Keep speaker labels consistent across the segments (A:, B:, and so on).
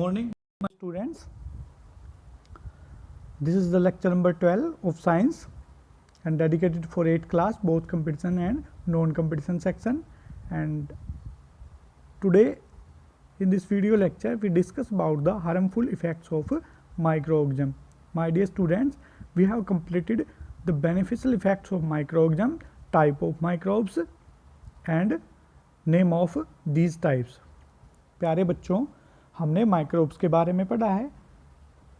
A: morning, my students. This is the lecture number 12 of science and dedicated for 8th class, both competition and non-competition section. And today in this video lecture, we discuss about the harmful effects of microorganism. My dear students, we have completed the beneficial effects of microorganism, type of microbes and name of these types. प्यारे बच्चों, हमने microbes के बारे में पढ़ा है.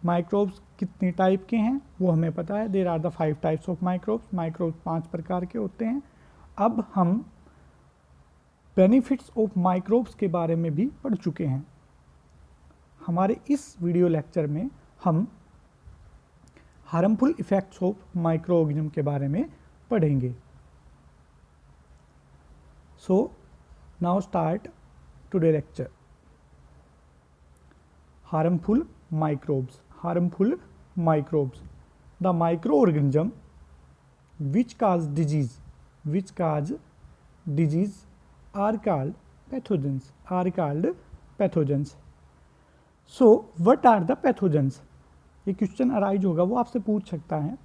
A: Microbes कितने type के हैं वो हमें पता है. There are the 5 types of microbes. Microbes 5 प्रकार के होते हैं. अब हम बेनिफिट्स ऑफ माइक्रोब्स के बारे में भी पढ़ चुके हैं. हमारे इस वीडियो लेक्चर में हम हार्मफुल इफेक्ट्स ऑफ माइक्रोऑर्गेनिज्म के बारे में पढ़ेंगे. So now start today lecture. Harmful microbes. Harmful microbes. The microorganism which cause disease are called pathogens. So what are the pathogens? ये क्वेश्चन अराइज होगा, वो आपसे पूछ सकता है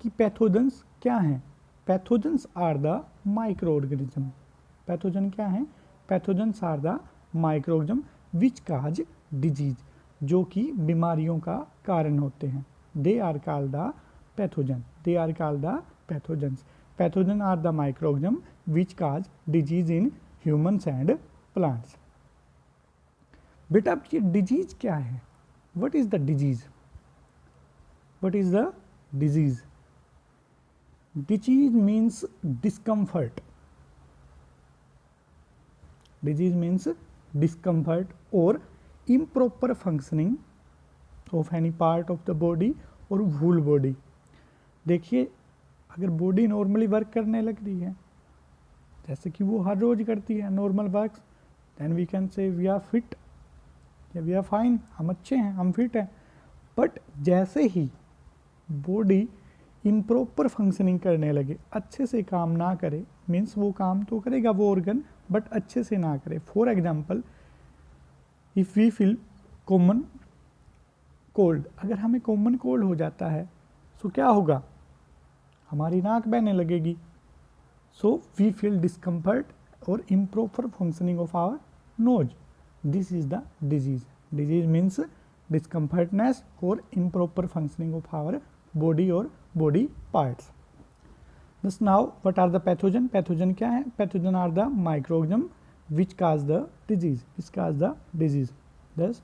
A: कि पैथोजेंस क्या हैं. Pathogens are the micro organism. Pathogen क्या हैं? Pathogens are the micro organism which cause disease, जो कि बीमारियों का कारण होते हैं. They are called the pathogen. They are called the pathogens. Pathogen are the micro organism which cause disease in humans and plants. बेटा ये डिजीज क्या है? What is the disease? What is the disease? Disease means discomfort. Disease means discomfort or improper functioning of any part of the body or whole body. देखिए, अगर body normally work करने लग रही है, जैसे कि वो हर रोज करती है normal work, then we can say we are fit या वी आर फाइन. हम अच्छे हैं, हम फिट हैं. बट जैसे ही बॉडी इम्प्रॉपर फंक्शनिंग करने लगे, अच्छे से काम ना करे, मीन्स वो काम तो करेगा वो ऑर्गन, बट अच्छे से ना करे. For example, if we feel common cold, अगर हमें कॉमन कोल्ड हो जाता है सो क्या होगा? हमारी नाक बहने लगेगी. सो वी फील डिस्कम्फर्ट और improper functioning of our nose. This is the disease. Disease means discomfortness और improper functioning of our body और body parts. Thus now what are the pathogen? Pathogen क्या है? Pathogen are the microorganism which cause the disease. Which cause the disease. Thus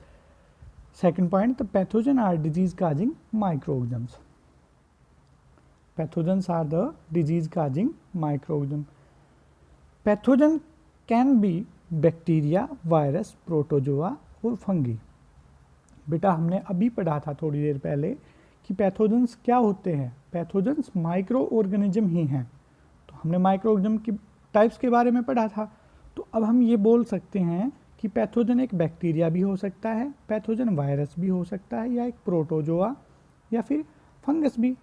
A: second point, the pathogen are disease causing microorganisms. Pathogens are the disease causing microorganism. Pathogen can be bacteria, virus, protozoa और fungi. बेटा हमने अभी पढ़ा था थोड़ी देर पहले कि pathogens क्या होते हैं. पैथोजेंस माइक्रो ऑर्गेनिज्म ही हैं. तो हमने माइक्रो ऑर्गेनिज्म की टाइप्स के बारे में पढ़ा था. तो अब हम ये बोल सकते हैं कि पैथोजन एक बैक्टीरिया भी हो सकता है, पैथोजन वायरस भी हो सकता है, या एक प्रोटोजोआ या फिर फंगस भी.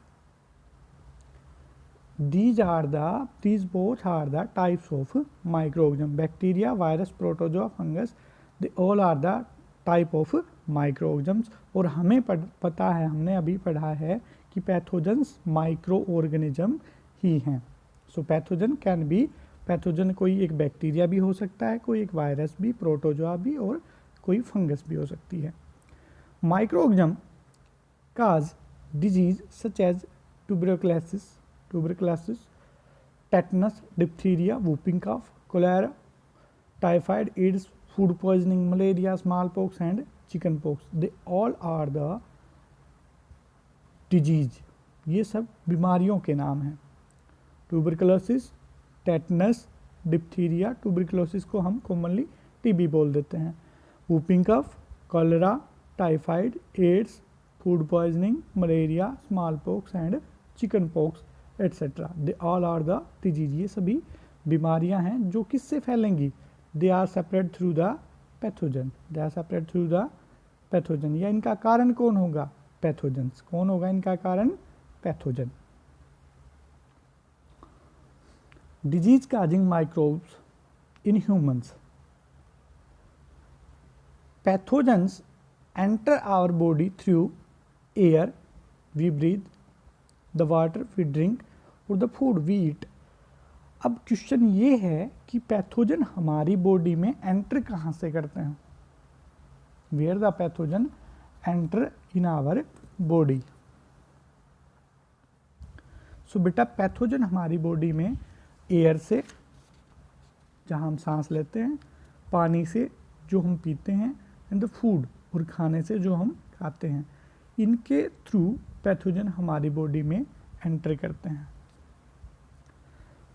A: these both are the types of microorganism. Bacteria, virus, protozoa, fungus, they all are the type of microorganisms. और हमें पता है, हमने अभी पढ़ा है कि पैथोजेंस माइक्रो ऑर्गेनिज्म ही हैं. सो पैथोजन कैन बी, पैथोजन कोई एक बैक्टीरिया भी हो सकता है, कोई एक वायरस भी, प्रोटोजोआ भी, और कोई फंगस भी हो सकती है. Microorganism cause disease such as tuberculosis, tetanus, diphtheria, whooping cough, cholera, typhoid, AIDS, food poisoning, malaria, smallpox and chickenpox. They all are the disease. ये सब बीमारियों के नाम हैं. Tuberculosis, tetanus, diphtheria. ट्यूबरकुलोसिस को हम कॉमनली टीबी बोल देते हैं. Whooping cough, cholera, typhoid, AIDS, food poisoning, malaria, smallpox and chickenpox etcetera. They all are the disease. ये सभी बीमारियां हैं जो किससे फैलेंगी? They are separate through the pathogen. They are separate through the pathogen. या इनका कारण कौन होगा? पैथोजेंस. कौन होगा इनका कारण? Pathogen. Disease causing microbes in humans. Pathogens enter our body through air we breathe, the water we drink or the food we eat. अब क्वेश्चन ये है कि पैथोजन हमारी बॉडी में एंटर कहाँ से करते हैं, where the pathogen enter in our body. So बेटा पैथोजन हमारी बॉडी में एयर से, जहाँ हम सांस लेते हैं, पानी से जो हम पीते हैं, एंड द फूड और खाने से जो हम खाते हैं, इनके थ्रू पैथोजन हमारी बॉडी में एंटर करते हैं.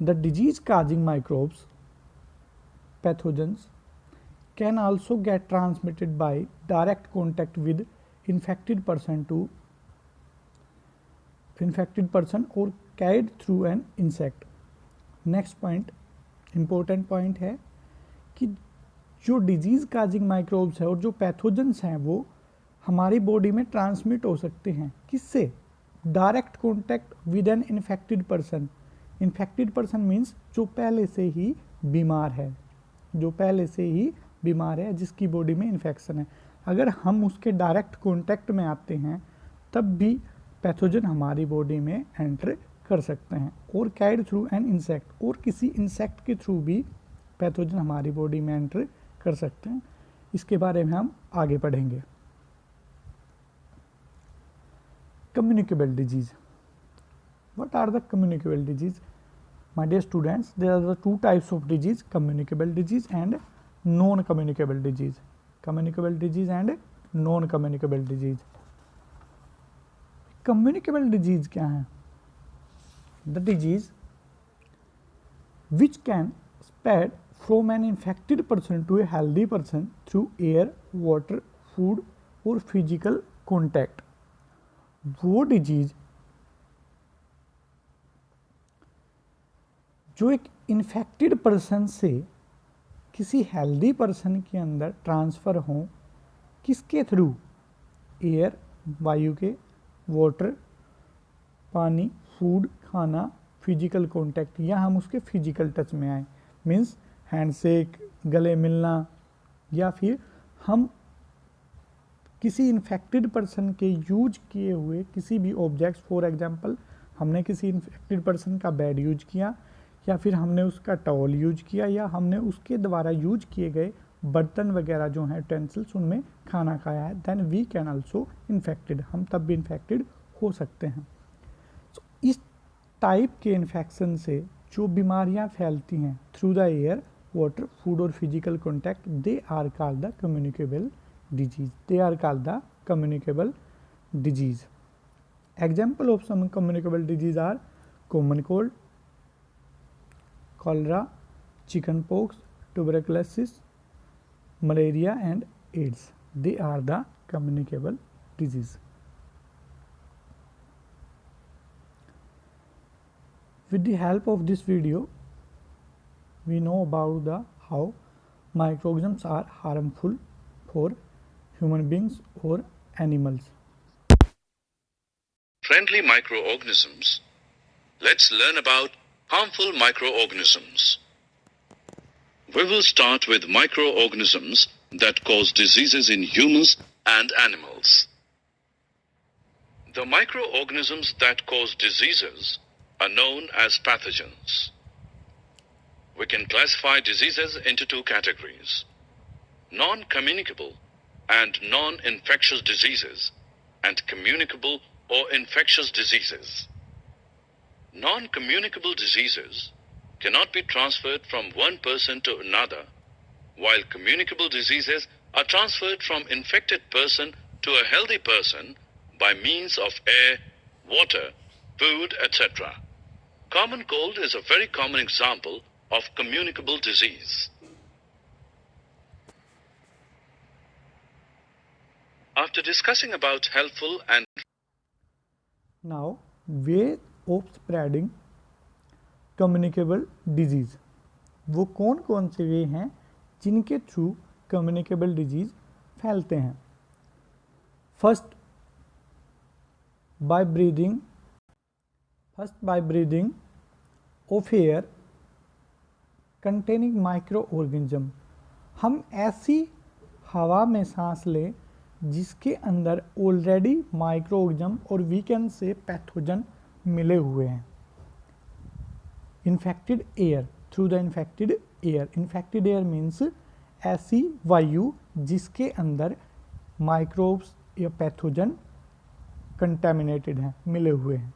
A: The disease causing microbes pathogens can also get transmitted by direct contact with infected person or carried through an insect. Next point, important point है कि जो डिजीज़ काजिंग माइक्रोब्स है और जो पैथोजेंस हैं वो हमारी बॉडी में ट्रांसमिट हो सकते हैं. किससे? Direct contact with an infected person. Infected person means जो पहले से ही बीमार है, जो पहले से ही बीमार है, जिसकी बॉडी में इन्फेक्शन है. अगर हम उसके डायरेक्ट कॉन्टैक्ट में आते हैं तब भी पैथोजन हमारी बॉडी में एंटर कर सकते हैं. और कैरिड थ्रू एन इंसेक्ट, और किसी इंसेक्ट के थ्रू भी पैथोजन हमारी बॉडी में एंटर कर सकते हैं. इसके बारे में हम आगे पढ़ेंगे. Communicable disease. What are the communicable disease? My dear students, there are the two types of disease, communicable disease and non-communicable disease. Communicable disease and non-communicable disease. Communicable disease क्या है? The disease which can spread from an infected person to a healthy person through air, water, food और physical contact. वो disease जो एक infected person से किसी healthy person के अंदर ट्रांसफ़र हों, किसके थ्रू? एयर, वायु के, वाटर, पानी, फूड, खाना, फिजिकल कांटेक्ट, या हम उसके फिजिकल टच में आए, मीन्स हैंडशेक, गले मिलना, या फिर हम किसी इन्फेक्टेड पर्सन के यूज किए हुए किसी भी ऑब्जेक्ट्स, फॉर एग्जांपल हमने किसी इन्फेक्टेड पर्सन का बेड यूज किया, या फिर हमने उसका टॉवल यूज किया, या हमने उसके द्वारा यूज किए गए बर्तन वगैरह जो हैं टेंसिल्स, उनमें खाना खाया है, then we can also infected, हम तब भी इन्फेक्टेड हो सकते हैं. so, इस टाइप के इन्फेक्शन से जो बीमारियां फैलती हैं through the air, water, food और physical contact, they are called the communicable disease. They are called the communicable disease. Example of some communicable disease are common cold, cholera, chickenpox, tuberculosis, malaria and AIDS. They are the communicable disease. With the help of this video, we know about the how microorganisms are harmful for human beings or animals.
B: Friendly microorganisms. Let's learn about harmful microorganisms. We will start with microorganisms that cause diseases in humans and animals. The microorganisms that cause diseases are known as pathogens. We can classify diseases into two categories: non-communicable and non-infectious diseases, and communicable or infectious diseases. Non-communicable diseases cannot be transferred from one person to another, while communicable diseases are transferred from infected person to a healthy person by means of air, water, food, etc. Common cold is a very common example of communicable disease. After discussing about helpful and
A: now way of spreading communicable disease, वो कौन कौन से वे हैं जिनके through communicable disease फैलते हैं? First by breathing of air containing micro organism. हम ऐसी हवा में सांस लें जिसके अंदर ऑलरेडी माइक्रोऑर्गेनिज्म और वी कैन से पैथोजन मिले हुए हैं। Infected air, through the infected air, infected air means ऐसी वायु जिसके अंदर माइक्रोब्स या पैथोजन कंटेमिनेटेड हैं, मिले हुए हैं।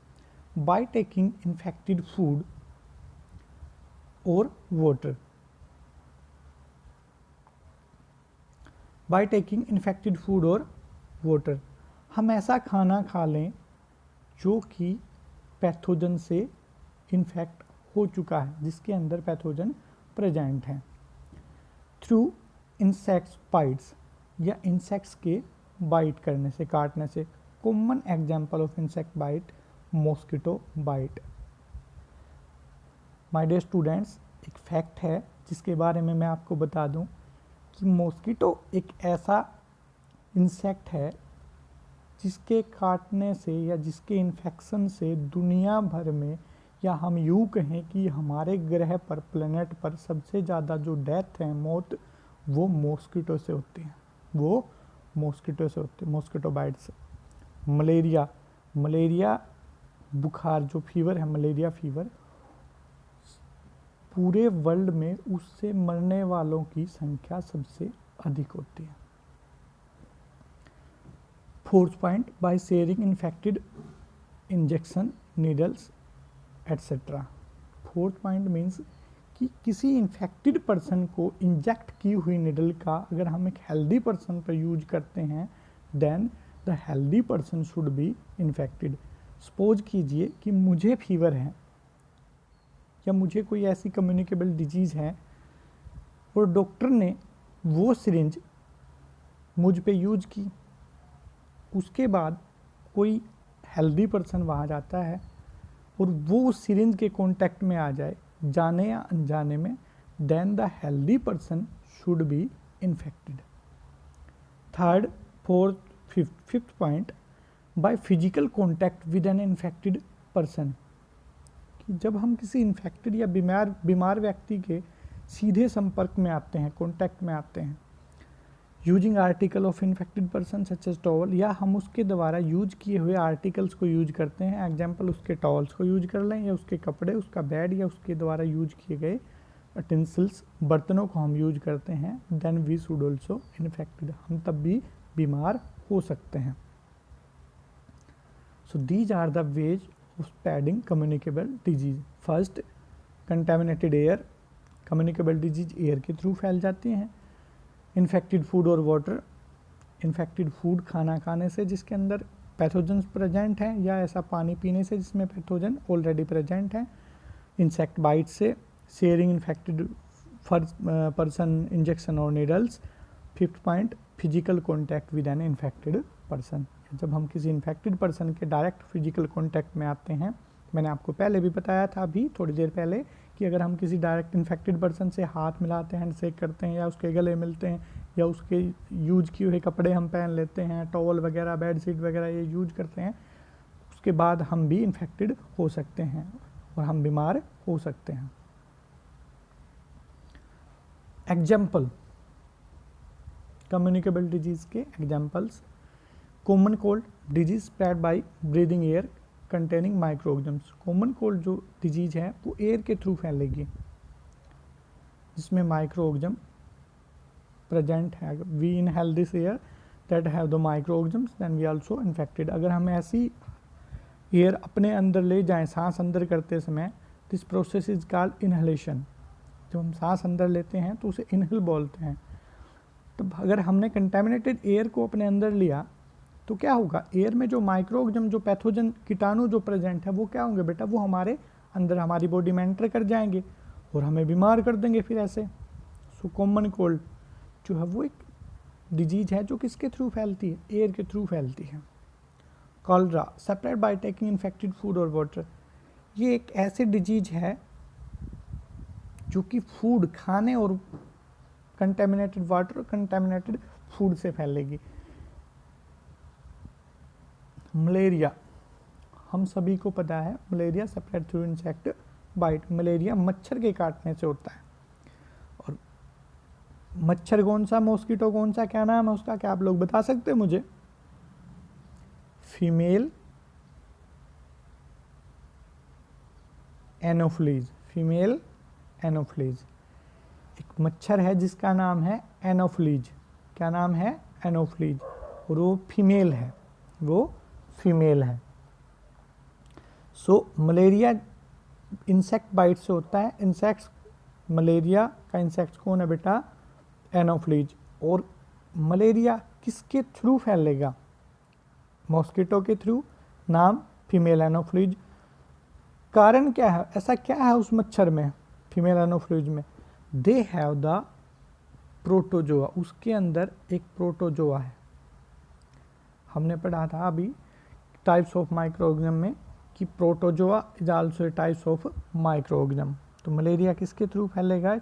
A: बाय टेकिंग इन्फेक्टेड फूड और water, by taking infected food और वाटर, हम ऐसा खाना खा लें जो कि पैथोजन से इन्फेक्ट हो चुका है, जिसके अंदर पैथोजन प्रेजेंट है। थ्रू इंसेक्ट्स बाइट्स, या इंसेक्ट्स के बाइट करने से, काटने से। Common example of insect bite, mosquito bite. My dear students, एक फैक्ट है जिसके बारे में मैं आपको बता दूं कि मॉस्किटो एक ऐसा इंसेक्ट है जिसके काटने से या जिसके इन्फेक्शन से दुनिया भर में, या हम यूँ कहें कि हमारे ग्रह पर, प्लेनेट पर सबसे ज़्यादा जो डेथ है, मौत, वो मॉस्किटो से होती है, वो मॉस्किटो से होती है, मॉस्किटो बाइट से। मलेरिया, मलेरिया बुखार जो फीवर है, मलेरिया फीवर, पूरे वर्ल्ड में उससे मरने वालों की संख्या सबसे अधिक होती है। Fourth point, by sharing infected injection needles etcetera. Fourth point means कि किसी इन्फेक्टेड पर्सन को इंजेक्ट की हुई निडल का अगर हम एक हेल्दी पर्सन पर यूज करते हैं, then the healthy person should be infected. Suppose कीजिए कि मुझे फीवर है या मुझे कोई ऐसी कम्युनिकेबल डिजीज़ है और डॉक्टर ने वो सिरिंज मुझ पे यूज की, उसके बाद कोई हेल्दी पर्सन वहाँ जाता है और वो उस सिरिंज के कांटेक्ट में आ जाए, जाने या अनजाने में, then the healthy person should be infected. Third, fourth, fifth point, by physical contact with an infected person, कि जब हम किसी इन्फेक्टेड या बीमार व्यक्ति के सीधे संपर्क में आते हैं, कांटेक्ट में आते हैं, using article of infected person such as towel, या हम उसके द्वारा यूज किए हुए आर्टिकल्स को यूज करते हैं, एग्जाम्पल उसके टॉवल्स को यूज कर लें, या उसके कपड़े, उसका बेड, या उसके द्वारा यूज किए गए यूटेंसिल्स, बर्तनों को हम यूज करते हैं, then we should also infected, हम तब भी बीमार हो सकते हैं। So these are the ways of spreading communicable disease. First, contaminated air, communicable disease air के थ्रू फैल जाती हैं। इन्फेक्टेड फूड और वाटर, इन्फेक्टेड फूड खाना खाने से जिसके अंदर पैथोजन प्रेजेंट हैं, या ऐसा पानी पीने से जिसमें पैथोजन ऑलरेडी प्रेजेंट है। इंसेक्ट बाइट से, शेयरिंग इन्फेक्टेड पर्सन इंजेक्शन और needles. Fifth point, physical contact with an infected person, जब हम किसी इन्फेक्टेड पर्सन के डायरेक्ट फिजिकल कॉन्टैक्ट में आते हैं। मैंने आपको पहले भी बताया था, अभी थोड़ी देर पहले, कि अगर हम किसी डायरेक्ट इन्फेक्टेड पर्सन से हाथ मिलाते हैं, हैंडशेक करते हैं, या उसके गले मिलते हैं, या उसके यूज किए हुए कपड़े हम पहन लेते हैं, टॉवल वगैरह, बेड शीट वगैरह ये यूज करते हैं, उसके बाद हम भी इन्फेक्टेड हो सकते हैं और हम बीमार हो सकते हैं। एग्जाम्पल, कम्युनिकेबल डिजीज़ के examples, common cold disease spread by breathing air containing micro organisms. Common cold जो डिजीज है वो एयर के थ्रू फैलेगी जिसमें माइक्रो ऑर्गेनिज्म प्रेजेंट है। We inhale this air that have the micro organisms, then we also infected. अगर हम ऐसी एयर अपने अंदर ले जाएं सांस अंदर करते समय, this process is called inhalation. जब हम सांस अंदर लेते हैं तो उसे इनहेल बोलते हैं। तो अगर हमने कंटेमिनेटेड एयर को अपने अंदर लिया तो क्या होगा, एयर में जो माइक्रो ऑर्गेनिज्म, जो पैथोजन कीटाणु जो प्रेजेंट है, वो क्या होंगे बेटा, वो हमारे अंदर, हमारी बॉडी में एंटर कर जाएंगे और हमें बीमार कर देंगे फिर ऐसे। सो कॉमन कोल्ड जो है वो एक डिजीज है जो किसके थ्रू फैलती है, एयर के थ्रू फैलती है। Cholera, separate by taking infected food और वाटर, ये एक ऐसे डिजीज है जो कि फूड, खाने और कंटेमिनेटेड वाटर, कंटेमिनेटेड फूड से फैलेगी। मलेरिया, हम सभी को पता है, malaria separate through insect bite, malaria मच्छर के काटने से होता है। और मच्छर कौन सा, मॉस्किटो कौन सा, क्या नाम है उसका, क्या आप लोग बता सकते हैं मुझे? Female Anopheles, female Anopheles. एक मच्छर है जिसका नाम है एनोफ्लीज, क्या नाम है? एनोफ्लीज, और वो फीमेल है, वो फीमेल है। सो मलेरिया इंसेक्ट बाइट से होता है। इंसेक्ट्स, मलेरिया का इंसेक्ट कौन है बेटा? एनोफ्लीज। और मलेरिया किसके थ्रू फैलेगा? मॉस्किटो के थ्रू, नाम फीमेल एनोफ्लीज। कारण क्या है, ऐसा क्या है उस मच्छर में, फीमेल एनोफ्लीज में? दे हैव द प्रोटोजोआ, उसके अंदर एक प्रोटोजोआ है। हमने पढ़ा था अभी टाइप्स ऑफ माइक्रो ऑर्गेनिज्म में कि protozoa is also a types of micro organism. तो मलेरिया किसके थ्रू फैलेगा?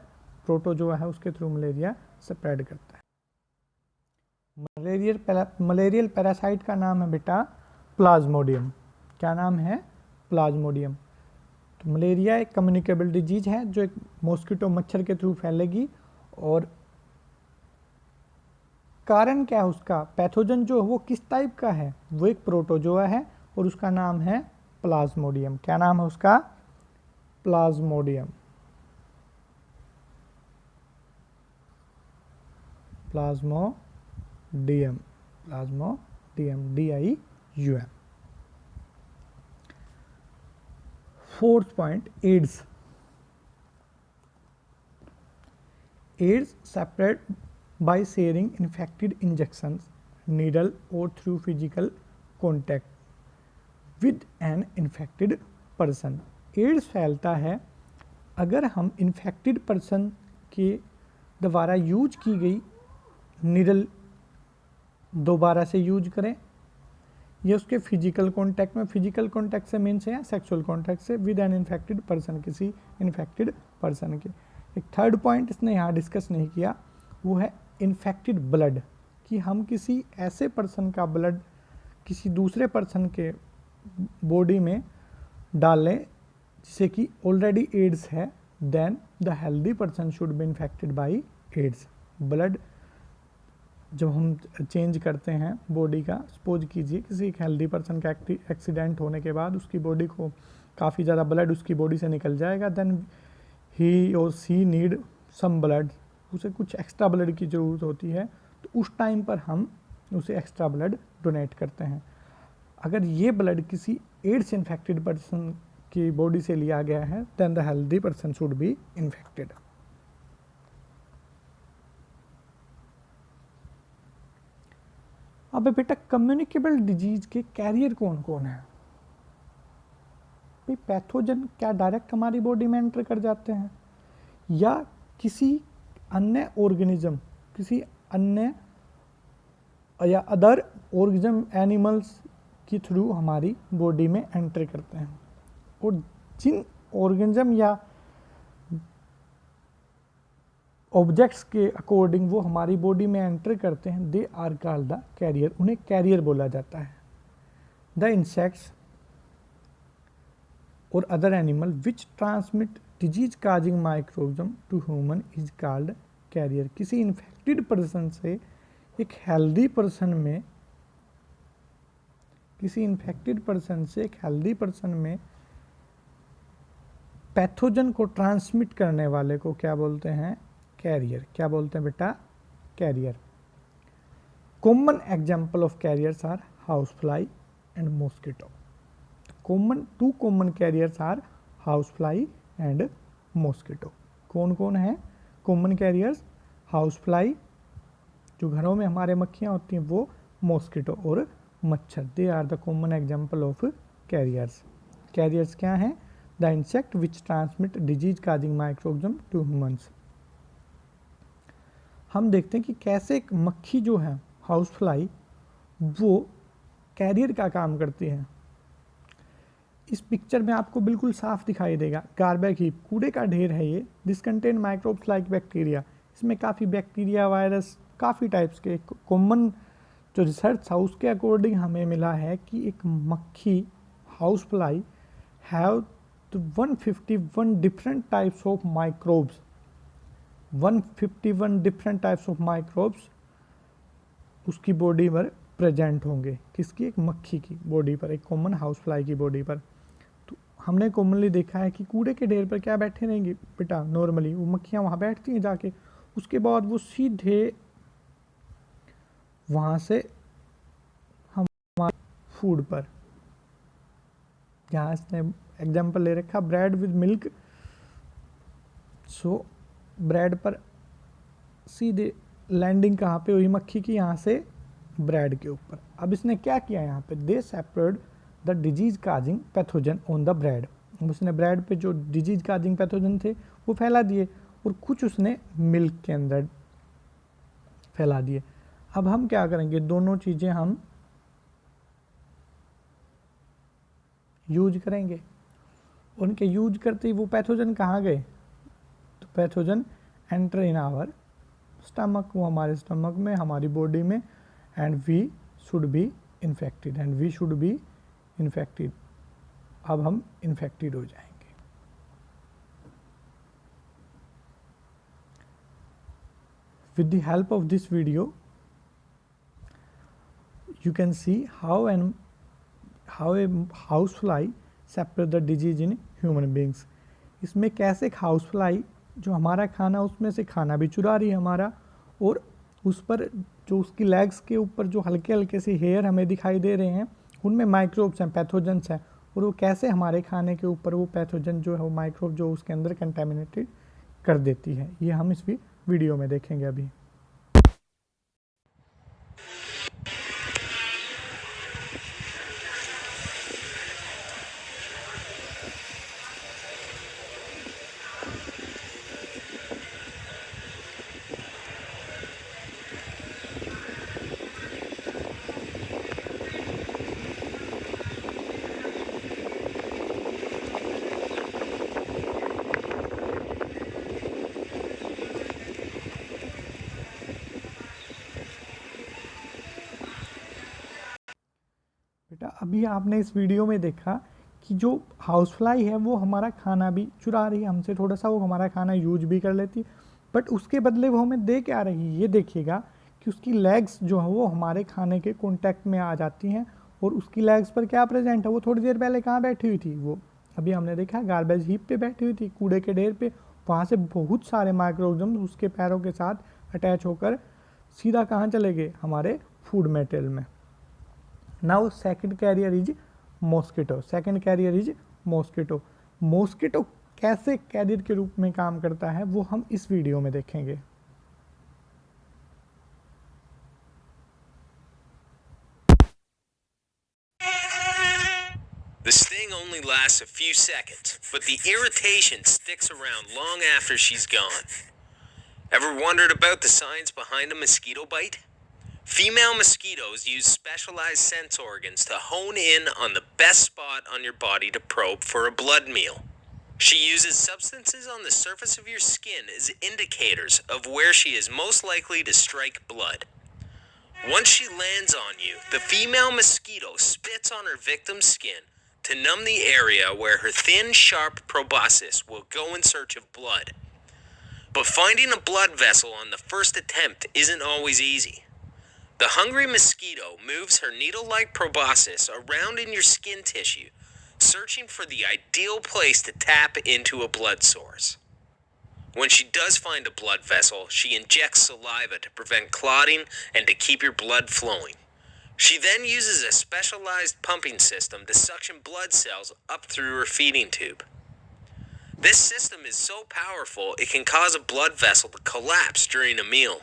A: प्रोटोजोआ है, उसके थ्रू मलेरिया स्प्रेड करता है। मलेरियल पैरासाइट का नाम है बेटा प्लाज्मोडियम, क्या नाम है? प्लाज्मोडियम। तो मलेरिया एक कम्युनिकेबल डिजीज है जो एक मॉस्किटो मच्छर के थ्रू फैलेगी। और कारण क्या है उसका? पैथोजन जो वो किस टाइप का है? वो एक प्रोटोजोआ है और उसका नाम है प्लाज्मोडियम। क्या नाम है उसका? Plasmodium, plasmodium, plasmodium, DIUM। Fourth point, AIDS. AIDS separate by sharing infected injections, needle or through physical contact with an infected person। AIDS फैलता है अगर हम इन्फेक्टेड पर्सन के द्वारा यूज की गई निडल दोबारा से यूज करें या उसके फिजिकल कांटेक्ट में, फिजिकल कांटेक्ट से मीन्स है सेक्सुअल कांटेक्ट से, विद एन इन्फेक्टेड पर्सन, किसी इन्फेक्टेड पर्सन के। एक थर्ड पॉइंट इसने यहाँ डिस्कस नहीं किया, वो है इन्फेक्टेड ब्लड, कि हम किसी ऐसे पर्सन का ब्लड किसी दूसरे पर्सन के बॉडी में डालें जिसे कि ऑलरेडी एड्स है, then the healthy person should be infected by AIDS. Blood जब हम चेंज करते हैं बॉडी का, सपोज कीजिए किसी एक हेल्दी पर्सन का एक्सीडेंट होने के बाद उसकी बॉडी को काफ़ी ज़्यादा ब्लड उसकी बॉडी से निकल जाएगा, देन ही और सी नीड सम ब्लड, उसे कुछ एक्स्ट्रा ब्लड की ज़रूरत होती है, तो उस टाइम पर हम उसे एक्स्ट्रा ब्लड डोनेट करते हैं। अगर ये ब्लड किसी एड्स इन्फेक्टेड पर्सन की बॉडी से लिया गया है, then the healthy person should be infected. अब बेटा कम्युनिकेबल डिजीज के कैरियर कौन कौन है? भाई पैथोजन क्या डायरेक्ट हमारी बॉडी में एंटर कर जाते हैं या किसी अन्य ऑर्गेनिज्म, किसी अन्य या अदर ऑर्गेनिज्म एनिमल्स के थ्रू हमारी बॉडी में एंटर करते हैं। और जिन ऑर्गेनिज्म या ऑब्जेक्ट्स के अकॉर्डिंग वो हमारी बॉडी में एंटर करते हैं, they are called the carrier, उन्हें कैरियर बोला जाता है। द इंसेक्ट्स और other animal which transmit disease causing microorganism to human is called carrier. किसी इन्फेक्टेड पर्सन से एक हेल्दी पर्सन में, किसी इन्फेक्टेड पर्सन से एक हेल्दी पर्सन में पैथोजन को ट्रांसमिट करने वाले को क्या बोलते हैं? कैरियर। क्या बोलते हैं बेटा? Carrier. Common example of carriers are house fly and mosquito. Two common carriers are house fly and mosquito. कौन कौन है कॉमन कैरियर्स? हाउस फ्लाई जो घरों में हमारे मक्खियाँ होती हैं वो, मॉस्किटो और मच्छर, they are the common example of carriers. Carriers क्या हैं? The insect which transmit disease causing microorganism to humans. हम देखते हैं कि कैसे एक मक्खी जो है हाउस फ्लाई वो कैरियर का काम करती है। इस पिक्चर में आपको बिल्कुल साफ दिखाई देगा, गार्बेज हीप, कूड़े का ढेर है ये। This contain microbes like bacteria, इसमें काफ़ी बैक्टीरिया, वायरस, काफ़ी टाइप्स के। कॉमन जो रिसर्च था उसके अकॉर्डिंग हमें मिला है कि एक मक्खी house fly have 151 different types of microbes 151 different types of microbes उसकी बॉडी पर प्रेजेंट होंगे। किसकी? एक मक्खी की बॉडी पर, एक कॉमन हाउस फ्लाई की बॉडी पर। तो हमने कॉमनली देखा है कि कूड़े के ढेर पर क्या बैठे रहेंगी बेटा, नॉर्मली वो मक्खियाँ वहाँ बैठती हैं जाके, उसके बाद वो सीधे वहाँ से हमारे फूड पर, यहाँ इसने एग्जाम्पल ले रखा bread with milk, so bread पर सीधे लैंडिंग कहाँ पे हुई मक्खी की? यहाँ से ब्रेड के ऊपर। अब इसने क्या किया यहाँ पे? They separate the disease causing pathogen on the bread. उसने ब्रेड पे जो डिजीज काजिंग पैथोजन थे वो फैला दिए और कुछ उसने मिल्क के अंदर फैला दिए। अब हम क्या करेंगे? दोनों चीज़ें हम यूज करेंगे। उनके यूज करते ही वो पैथोजन कहाँ गए? तो pathogen enter in our stomach, वो हमारे स्टमक में, हमारी बॉडी में, and we should be infected, and we should be infected. अब हम इन्फेक्टेड हो जाएंगे। With the help of this video, you can see how a housefly separate the disease in human beings. इसमें कैसे एक हाउसफ्लाई जो हमारा खाना उसमें से खाना भी चुरा रही है हमारा, और उस पर जो उसकी लेग्स के ऊपर जो हल्के हल्के से हेयर हमें दिखाई दे रहे हैं उनमें माइक्रोब्स हैं, पैथोजेंस हैं, और वो कैसे हमारे खाने के ऊपर वो पैथोजन जो है वो माइक्रोब जो उसके अंदर कंटेमिनेटेड कर देती है, ये हम इस वीडियो में देखेंगे अभी। बेटा अभी आपने इस वीडियो में देखा कि जो हाउसफ्लाई है वो हमारा खाना भी चुरा रही है हमसे, थोड़ा सा वो हमारा खाना यूज भी कर लेती, बट उसके बदले वो हमें दे क्या रही है? ये देखिएगा कि उसकी लेग्स जो है वो हमारे खाने के कांटेक्ट में आ जाती हैं, और उसकी लेग्स पर क्या प्रेजेंट है? वो थोड़ी देर पहले कहाँ बैठी हुई थी? वो अभी हमने देखा गार्बेज हीप पे बैठी हुई थी, कूड़े के ढेर पे। वहाँ से बहुत सारे माइक्रोऑर्गेनिज्म उसके पैरों के साथ अटैच होकर सीधा कहाँ चले गए? हमारे फूड मेटेरियल में। Now second carrier is mosquito. Second carrier is mosquito. Mosquito कैसे कैरियर के रूप में काम करता है वो हम इस वीडियो में देखेंगे।
C: The sting only lasts a few seconds, but the irritation sticks around long after she's gone. Ever wondered about the science behind a mosquito bite? Female mosquitoes use specialized sense organs to hone in on the best spot on your body to probe for a blood meal. She uses substances on the surface of your skin as indicators of where she is most likely to strike blood. Once she lands on you, the female mosquito spits on her victim's skin to numb the area where her thin, sharp proboscis will go in search of blood. But finding a blood vessel on the first attempt isn't always easy. The hungry mosquito moves her needle-like proboscis around in your skin tissue, searching for the ideal place to tap into a blood source. When she does find a blood vessel, she injects saliva to prevent clotting and to keep your blood flowing. She then uses a specialized pumping system to suction blood cells up through her feeding tube. This system is so powerful it can cause a blood vessel to collapse during a meal.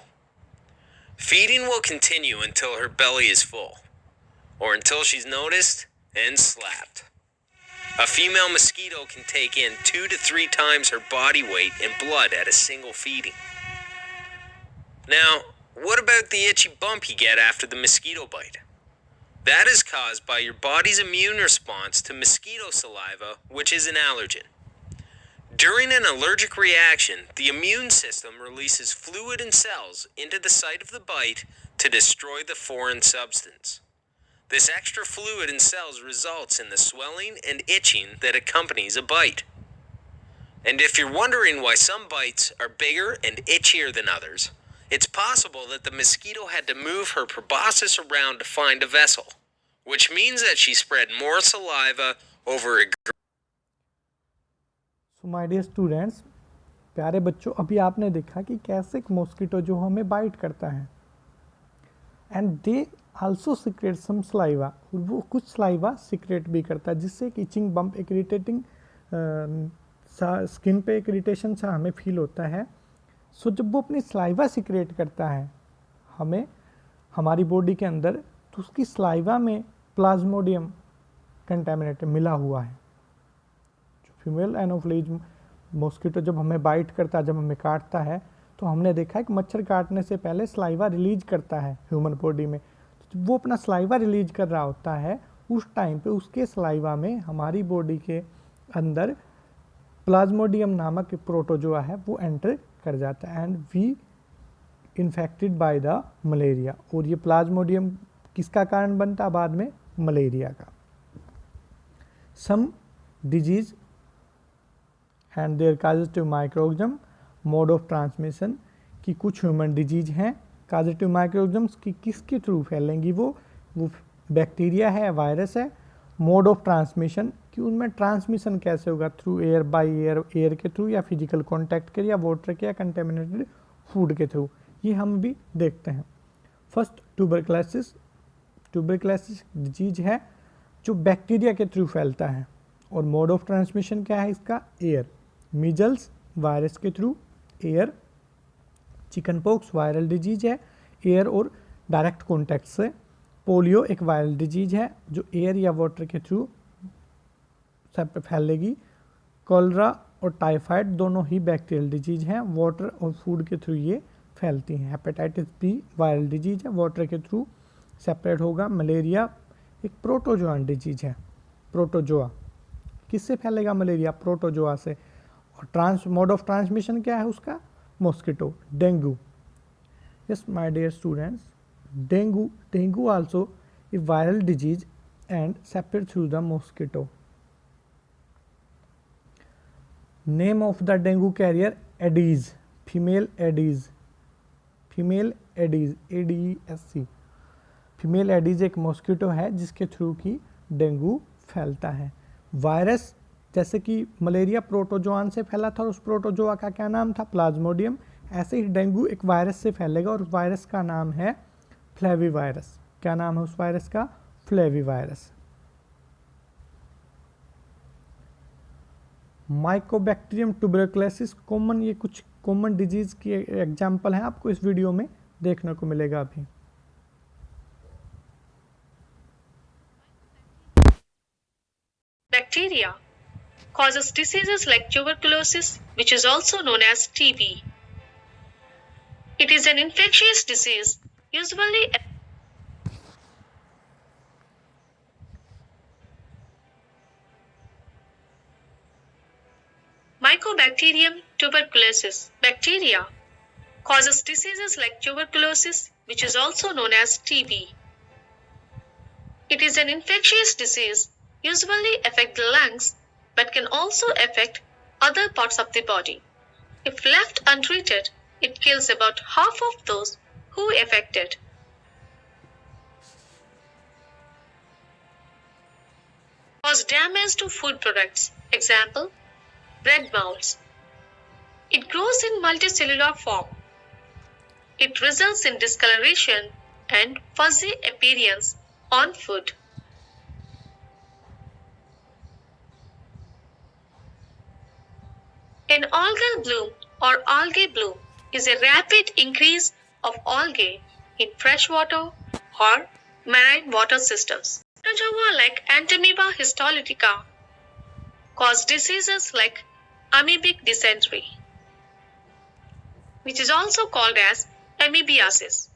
C: Feeding will continue until her belly is full, or until she's noticed and slapped. A female mosquito can take in 2 to 3 times her body weight in blood at a single feeding. Now, what about the itchy bump you get after the mosquito bite? That is caused by your body's immune response to mosquito saliva, which is an allergen. During an allergic reaction, the immune system releases fluid and cells into the site of the bite to destroy the foreign substance. This extra fluid and cells results in the swelling and itching that accompanies a bite. And if you're wondering why some bites are bigger and itchier than others, it's possible that the mosquito had to move her proboscis around to find a vessel, which means that she spread more saliva over a
A: so my dear students, प्यारे बच्चों, अभी आपने देखा कि कैसे एक mosquito जो हमें बाइट करता है and they also secret some saliva, वो कुछ स्लाइवा सीक्रेट भी करता है जिससे एक इचिंग बम्प, एक इरिटेटिंग स्किन पे एक इरिटेशन सा हमें फील होता है। सो जब वो अपनी स्लाइवा सीक्रेट करता है हमें हमारी बॉडी के अंदर, तो उसकी स्लाइवा में प्लाज्मोडियम कंटेमिनेट मिला हुआ है। जो फीमेल एनोफ्लीज मॉस्किटो जब हमें बाइट करता है, जब हमें काटता है, तो हमने देखा है कि मच्छर काटने से पहले स्लाइवा रिलीज करता है ह्यूमन बॉडी में। तो जब वो अपना स्लाइवा रिलीज कर रहा होता है, उस टाइम पे उसके स्लाइवा में हमारी बॉडी के अंदर प्लाज्मोडियम नामक प्रोटोजोआ है वो एंटर कर जाता है and we infected by the malaria. और ये प्लाज्मोडियम किसका कारण बनता है बाद में? मलेरिया का। Some disease and their causative microorganism, mode of transmission, कि कुछ ह्यूमन डिजीज हैं काजेटिव माइक्रोऑर्गेनिज्म्स की किसके थ्रू फैलेंगी, वो बैक्टीरिया है, वायरस है। मोड ऑफ ट्रांसमिशन कि उनमें ट्रांसमिशन कैसे होगा, through air, by air, air के थ्रू या फिजिकल कांटेक्ट के, या वाटर के, या कंटेमिनेटेड फूड के थ्रू, ये हम भी देखते हैं। फर्स्ट ट्यूबरक्लोसिस, ट्यूबरक्लोसिस डिजीज है जो बैक्टीरिया के थ्रू फैलता है और मोड ऑफ ट्रांसमिशन क्या है इसका? एयर। मीजल्स वायरस के through, air. Chicken pox viral disease है, एयर और डायरेक्ट कॉन्टैक्ट से। पोलियो एक वायरल डिजीज है जो एयर या वाटर के थ्रू सब फैलेगी। कॉलरा और टाइफाइड दोनों ही बैक्टीरियल डिजीज हैं, वाटर और फूड के थ्रू ये फैलती हैं। हेपेटाइटिस बी वायरल डिजीज है, वाटर के थ्रू सेपरेट होगा। मलेरिया एक प्रोटोजोआन डिजीज है, प्रोटोजोआ। किससे फैलेगा मलेरिया? प्रोटोजोआ से। और मोड ऑफ ट्रांसमिशन क्या है उसका? Mosquito. Dengue, yes my dear students, dengue also a viral disease and separate through the mosquito. Name of the dengue carrier? Aedes, female Aedes, female Aedes, ADESC। Female Aedes एक mosquito है जिसके through की dengue फैलता है। Virus जैसे कि malaria protozoan से फैला था और उस प्रोटोजोआ का क्या नाम था? प्लाज्मोडियम। ऐसे ही डेंगू एक वायरस से फैलेगा और उस वायरस का नाम है फ्लेवी वायरस। क्या नाम है उस वायरस का? Flavi virus. Mycobacterium tuberculosis common, ये कुछ कॉमन डिजीज की एग्जाम्पल हैं, आपको इस वीडियो में देखने को मिलेगा अभी।
D: Bacteria causes diseases like tuberculosis, which is also known as TB. It is an infectious disease, usually Mycobacterium tuberculosis. Bacteria causes diseases like tuberculosis, which is also known as TB. It is an infectious disease, usually affect the lungs, but can also affect other parts of the body. If left untreated, it kills about half of those who affected. Cause damage to food products. Example, bread molds. It grows in multicellular form. It results in discoloration and fuzzy appearance on food. An algal bloom or algae bloom is a rapid increase of algae in freshwater or marine water systems. Protozoa like Entamoeba histolytica cause diseases like amoebic dysentery, which is also called as amoebiasis.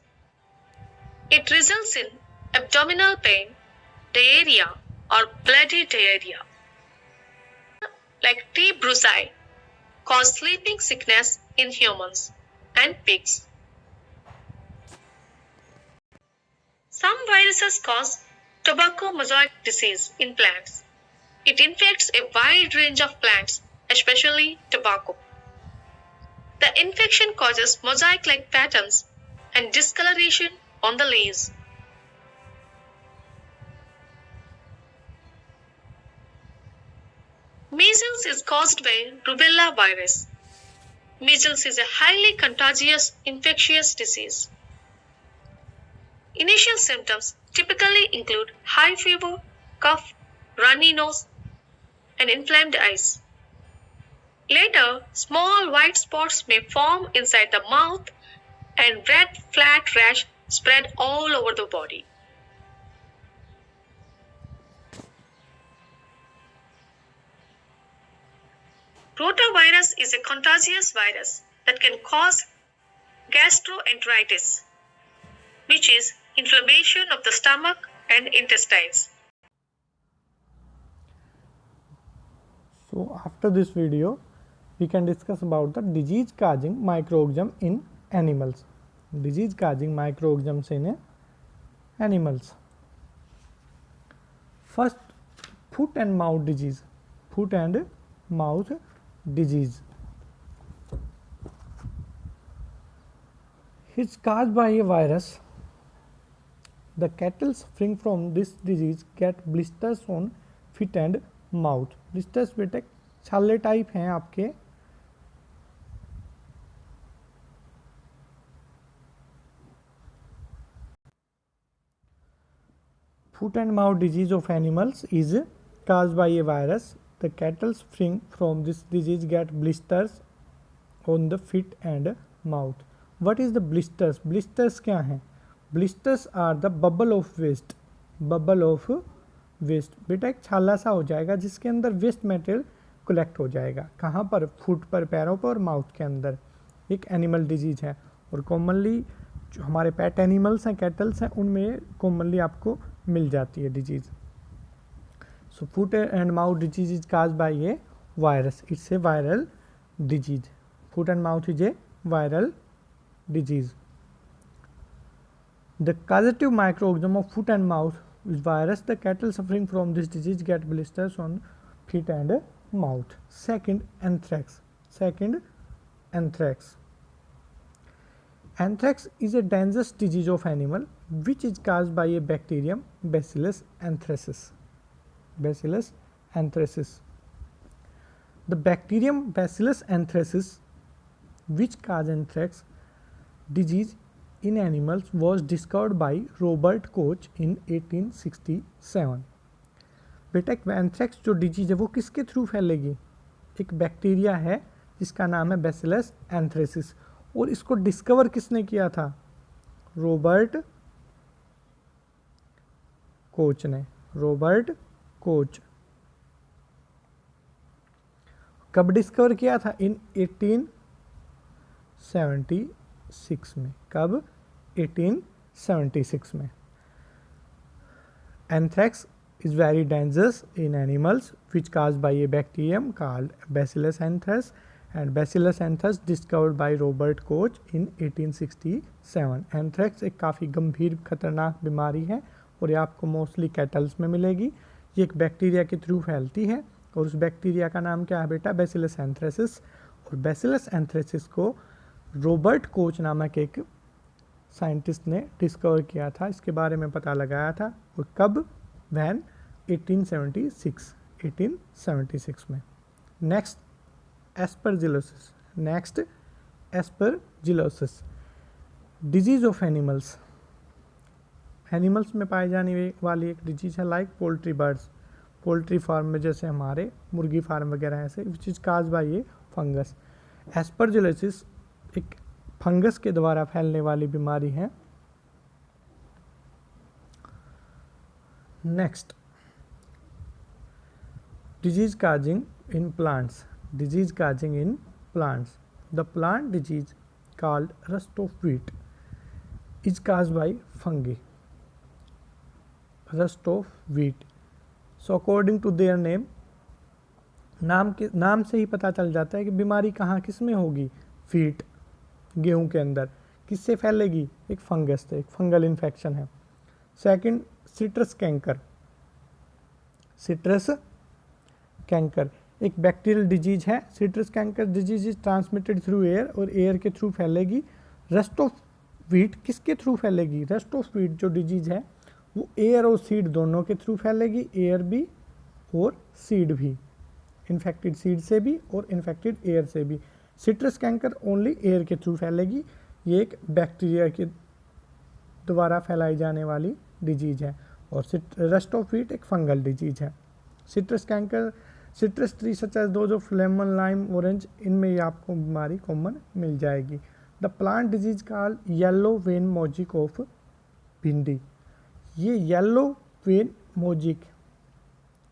D: It results in abdominal pain, diarrhea, or bloody diarrhea. Like T. brucei cause sleeping sickness in humans and pigs. Some viruses cause tobacco mosaic disease in plants. It infects a wide range of plants especially tobacco. The infection causes mosaic-like patterns and discoloration on the leaves. Measles is caused by rubella virus. Measles is a highly contagious infectious disease. Initial symptoms typically include high fever, cough, runny nose, and inflamed eyes. Later, small white spots may form inside the mouth and red flat rash spread all over the body. Rotavirus is a contagious virus that can cause gastroenteritis, which is inflammation of the stomach and intestines.
A: So after this video, we can discuss about the disease causing microorganism in animals. Disease causing microorganisms in animals. First, foot and mouth disease. Foot and mouth disease. It's caused by a virus. The cattle suffering from this disease get blisters on feet and mouth. Blisters बेटे छाले type हैं आपके. Foot and mouth disease of animals is caused by a virus. The cattle suffering from this disease get blisters on the feet and mouth. What is the blisters? Blisters क्या हैं? Blisters are the bubble of waste. Bubble of waste. बेटा एक छाला सा हो जाएगा जिसके अंदर वेस्ट मटेरियल कलेक्ट हो जाएगा. कहाँ पर? फुट पर, पैरों पर और माउथ के अंदर. एक एनिमल डिजीज है और कॉमनली जो हमारे पेट एनिमल्स हैं, कैटल्स हैं, उनमें कॉमनली आपको मिल जाती है disease. So foot and mouth disease is caused bye A virus. It's a viral disease. Foot and mouth is a viral disease. The causative microorganism of foot and mouth is virus. The cattle suffering from this disease get blisters on feet and mouth. Second, anthrax. Anthrax is a dangerous disease of animal which is caused by a bacterium Bacillus anthracis. The bacterium Bacillus anthracis which cause anthrax disease in animals was discovered by Robert Koch in 1867. बेटा anthrax जो disease है वो किसके through फैलेगी? एक bacteria है जिसका नाम है बैसिलस एंथ्रेसिस और इसको डिस्कवर किसने किया था? रॉबर्ट कोच ने. Robert Koch. कब डिस्कवर किया था? इन 1876 में. कब? 1876 में. Anthrax is very dangerous in animals which caused by a bacterium called Bacillus anthracis and Bacillus anthracis discovered by Robert Koch in 1867. Anthrax एक काफ़ी गंभीर खतरनाक बीमारी है और ये आपको मोस्टली कैटल्स में मिलेगी. ये एक बैक्टीरिया के थ्रू फैलती है और उस बैक्टीरिया का नाम क्या है बेटा? Bacillus anthracis. और Bacillus anthracis को रॉबर्ट कोच नामक एक साइंटिस्ट ने डिस्कवर किया था, इसके बारे में पता लगाया था. और कब? वैन 1876 में. Next aspergillosis disease of animals. Animals में पाई जाने वाली एक डिजीज है like poultry birds. Poultry farm में जैसे हमारे मुर्गी फार्म वगैरह ऐसे विच इज काज बाय ये फंगस. एस्परजिलोसिस एक फंगस के द्वारा फैलने वाली बीमारी है. Next, disease causing in plants. The plant disease called rust of wheat is caused by fungi. Rust of wheat. So according to their name, नाम से ही पता चल जाता है कि बीमारी कहाँ किस में होगी? व्हीट, गेहूं के अंदर. किससे फैलेगी? एक फंगस से. एक फंगल इन्फेक्शन है. Second, citrus canker. एक बैक्टीरियल डिजीज है। Citrus canker disease is transmitted through air, और एयर के थ्रू फैलेगी। रस्ट ऑफ व्हीट किसके थ्रू फैलेगी? रस्ट ऑफ व्हीट जो डिजीज है वो एयर और सीड दोनों के थ्रू फैलेगी, एयर भी और सीड भी, इन्फेक्टेड सीड से भी और इन्फेक्टेड एयर से भी। सिट्रस कैंकर ओनली एयर के थ्रू फैलेगी। ये एक बैक्टीरिया के द्वारा फैलाई जाने वाली डिजीज है, और रस्ट ऑफ व्हीट एक फंगल डिजीज है। Citrus canker, citrus tree such as those of lemon, lime, orange, इनमें ये आपको बीमारी कॉमन मिल जाएगी। The plant disease called yellow vein mosaic of bhindi. ये येलो वेन मोजिक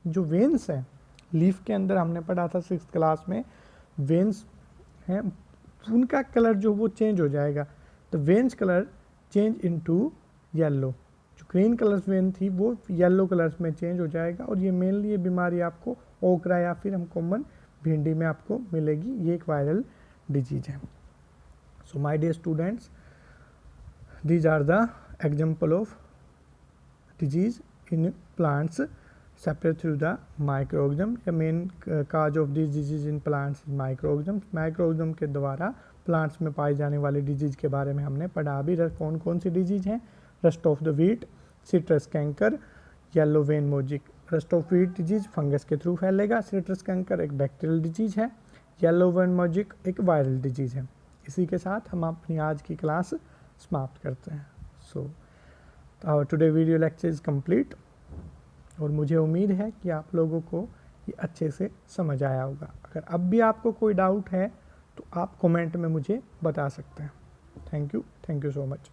A: जो वेन्स हैं लीफ के अंदर, हमने पढ़ा था 6th क्लास में, वेन्स हैं, उनका कलर जो वो चेंज हो जाएगा। The veins colour change into yellow. जो ग्रीन कलर्स वेन थी वो येलो कलर्स में चेंज हो जाएगा, और ये मेनली ये बीमारी आपको ओकरा या फिर हम कॉमन भिंडी में आपको मिलेगी। ये एक वायरल डिजीज है। So my dear students, these are the example of disease in plants separate through the microorganism. The main cause of this disease in plants is microorganisms. microorganism के द्वारा प्लांट्स में पाई जाने वाली डिजीज के बारे में हमने पढ़ा। अभी कौन कौन सी डिजीज हैं? Rust of the wheat, citrus canker, yellow vein mosaic. Rust of wheat disease fungus के थ्रू फैलेगा। सिट्रस कैंकर एक बैक्टीरियल डिजीज है। येलो वेन मोजिक एक वायरल डिजीज है। इसी के साथ हम अपनी आज की क्लास समाप्त करते हैं। So today video lecture is complete, और मुझे उम्मीद है कि आप लोगों को ये अच्छे से समझ आया होगा। अगर अब भी आपको कोई डाउट है तो आप कमेंट में मुझे बता सकते हैं। Thank you so much.